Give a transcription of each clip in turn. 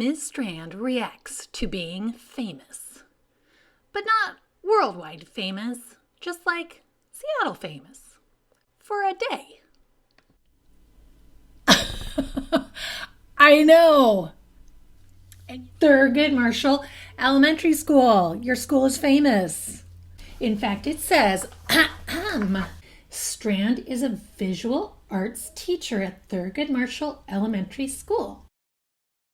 Ms. Strand reacts to being famous. But not worldwide famous, just like Seattle famous. For a day. I know. Thurgood Marshall Elementary School. Your school is famous. In fact, it says, Strand is a visual arts teacher at Thurgood Marshall Elementary School.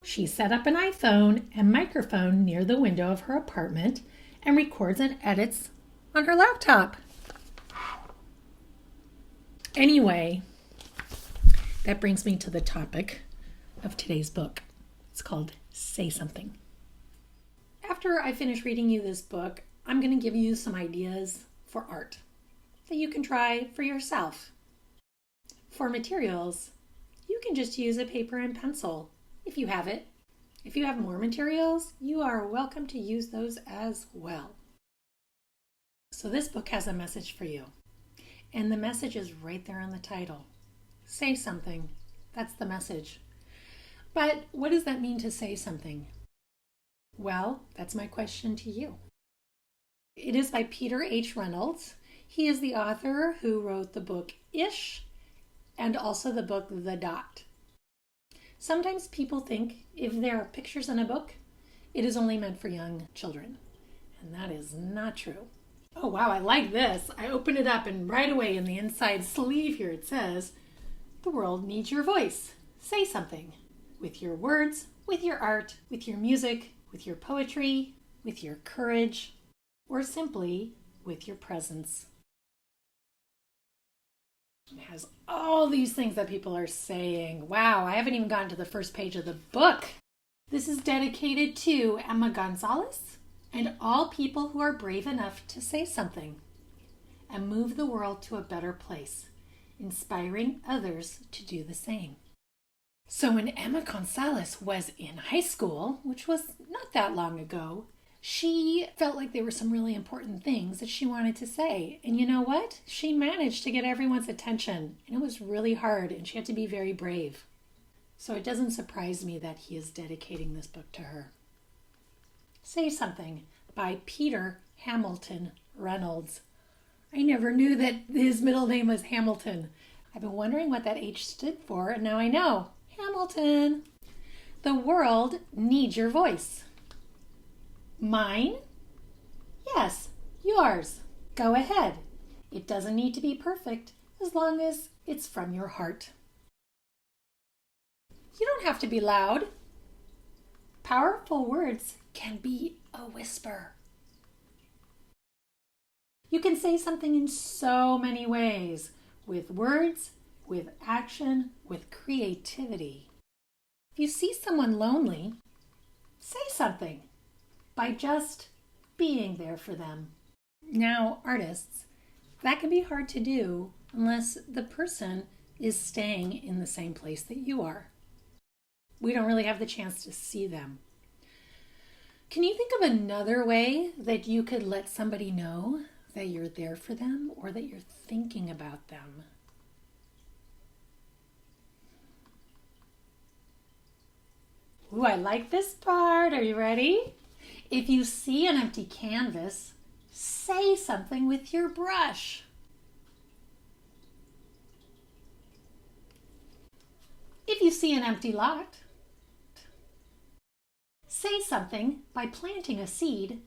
She set up an iPhone and microphone near the window of her apartment and records and edits on her laptop. Anyway, that brings me to the topic of today's book. It's called Say Something. After I finish reading you this book, I'm going to give you some ideas for art that you can try for yourself. For materials, you can just use a paper and pencil if you have it. If you have more materials, you are welcome to use those as well. So this book has a message for you. And the message is right there on the title. Say something. That's the message. But what does that mean to say something? Well, that's my question to you. It is by Peter H. Reynolds. He is the author who wrote the book Ish and also the book The Dot. Sometimes people think if there are pictures in a book, it is only meant for young children. And that is not true. Oh, wow, I like this. I open it up and right away in the inside sleeve here it says, the world needs your voice. Say something. With your words, with your art, with your music, with your poetry, with your courage, or simply with your presence. It has all these things that people are saying. Wow, I haven't even gotten to the first page of the book. This is dedicated to Emma Gonzalez and all people who are brave enough to say something and move the world to a better place, inspiring others to do the same. So when Emma Gonzalez was in high school, which was not that long ago, she felt like there were some really important things that she wanted to say. And you know what? She managed to get everyone's attention. And it was really hard, and she had to be very brave. So it doesn't surprise me that he is dedicating this book to her. Say Something by Peter Hamilton Reynolds. I never knew that his middle name was Hamilton. I've been wondering what that H stood for, and now I know. Hamilton. The world needs your voice. Mine? Yes, yours. Go ahead. It doesn't need to be perfect as long as it's from your heart. You don't have to be loud. Powerful words can be a whisper. You can say something in so many ways, with words, with action, with creativity. If you see someone lonely, say something by just being there for them. Now, artists, that can be hard to do unless the person is staying in the same place that you are. We don't really have the chance to see them. Can you think of another way that you could let somebody know that you're there for them or that you're thinking about them? Ooh, I like this part. Are you ready? If you see an empty canvas, say something with your brush. If you see an empty lot, say something by planting a seed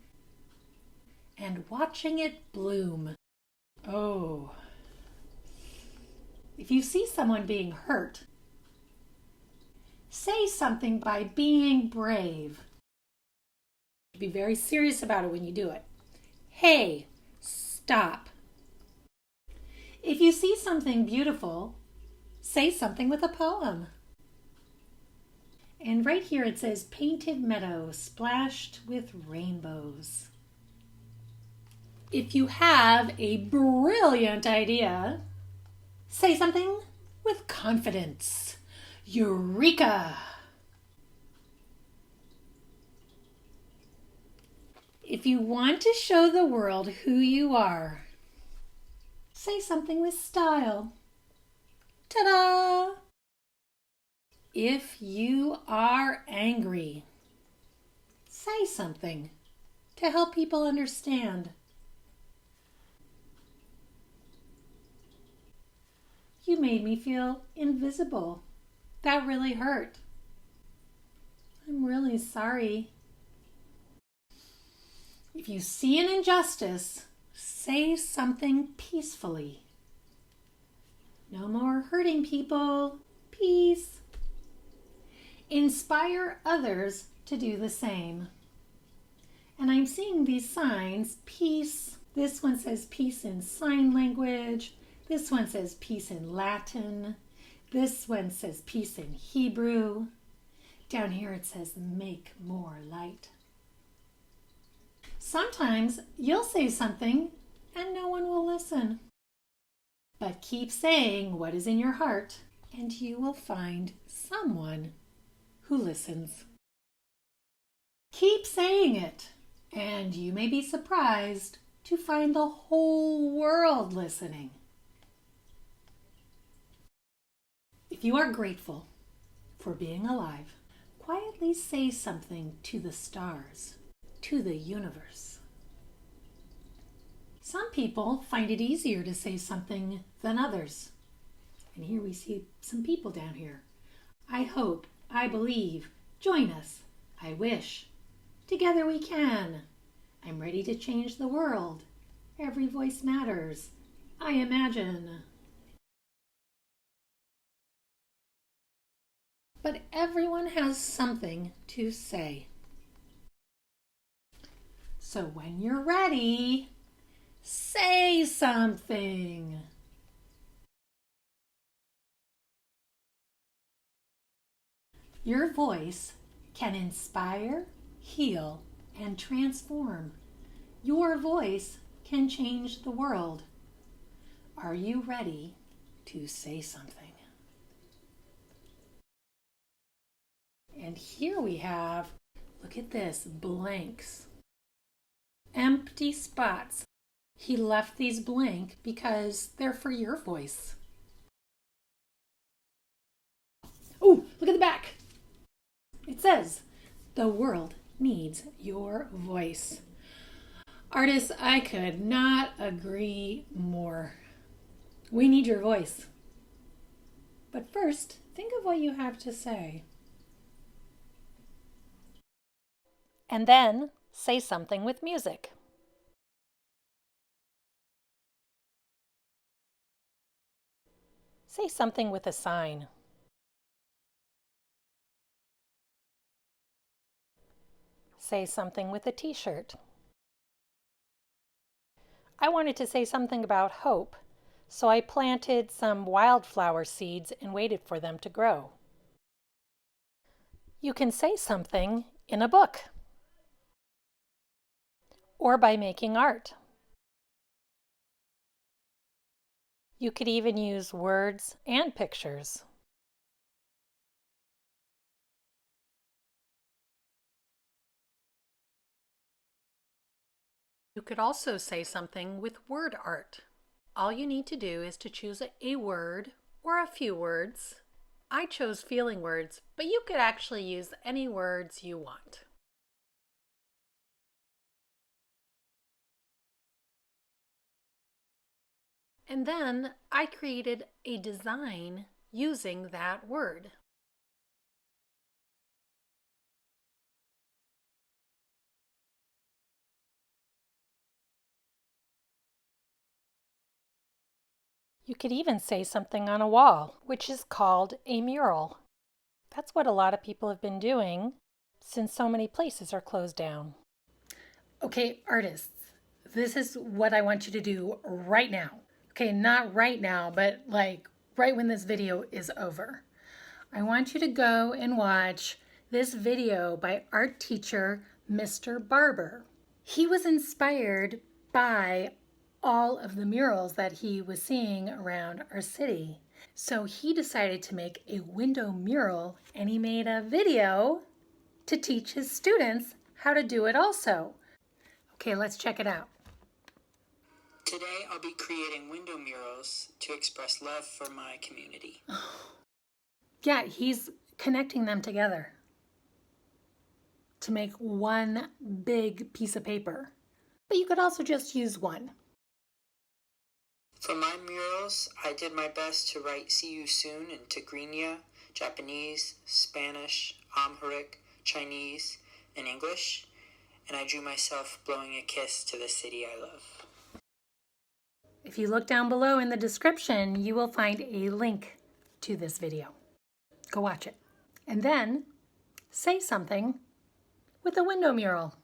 and watching it bloom. Oh. If you see someone being hurt, say something by being brave. Be very serious about it when you do it. Hey, stop. If you see something beautiful, say something with a poem. And right here it says, painted meadow splashed with rainbows. If you have a brilliant idea, say something with confidence. Eureka! If you want to show the world who you are, say something with style. Ta-da! If you are angry, say something to help people understand. You made me feel invisible. That really hurt. I'm really sorry. If you see an injustice, say something peacefully. No more hurting people. Peace. Inspire others to do the same. And I'm seeing these signs, peace. This one says peace in sign language. This one says peace in Latin. This one says peace in Hebrew. Down here it says make more light. Sometimes you'll say something and no one will listen. But keep saying what is in your heart and you will find someone who listens. Keep saying it and you may be surprised to find the whole world listening. If you are grateful for being alive, quietly say something to the stars, to the universe. Some people find it easier to say something than others. And here we see some people down here. I hope, I believe, join us, I wish. Together we can. I'm ready to change the world. Every voice matters. I imagine. But everyone has something to say. So when you're ready, say something. Your voice can inspire, heal, and transform. Your voice can change the world. Are you ready to say something? And here we have, look at this, blanks. Empty spots. He left these blank because they're for your voice. Oh, look at the back. It says, the world needs your voice. Artists, I could not agree more. We need your voice. But first, think of what you have to say. And then say something with music. Say something with a sign. Say something with a t-shirt. I wanted to say something about hope, so I planted some wildflower seeds and waited for them to grow. You can say something in a book or by making art. You could even use words and pictures. You could also say something with word art. All you need to do is to choose a word or a few words. I chose feeling words, but you could actually use any words you want. And then I created a design using that word. You could even say something on a wall, which is called a mural. That's what a lot of people have been doing since so many places are closed down. Okay, artists, this is what I want you to do right now. Okay, not right now, but like right when this video is over. I want you to go and watch this video by art teacher Mr. Barber. He was inspired by all of the murals that he was seeing around our city. So he decided to make a window mural and he made a video to teach his students how to do it also. Okay, let's check it out. Today I'll be creating window murals to express love for my community. Yeah, he's connecting them together. to make one big piece of paper, but you could also just use one. For my murals, I did my best to write "See you soon" in Tigrinya, Japanese, Spanish, Amharic, Chinese, and English, and I drew myself blowing a kiss to the city I love. If you look down below in the description, you will find a link to this video. Go watch it. And then say something with a window mural.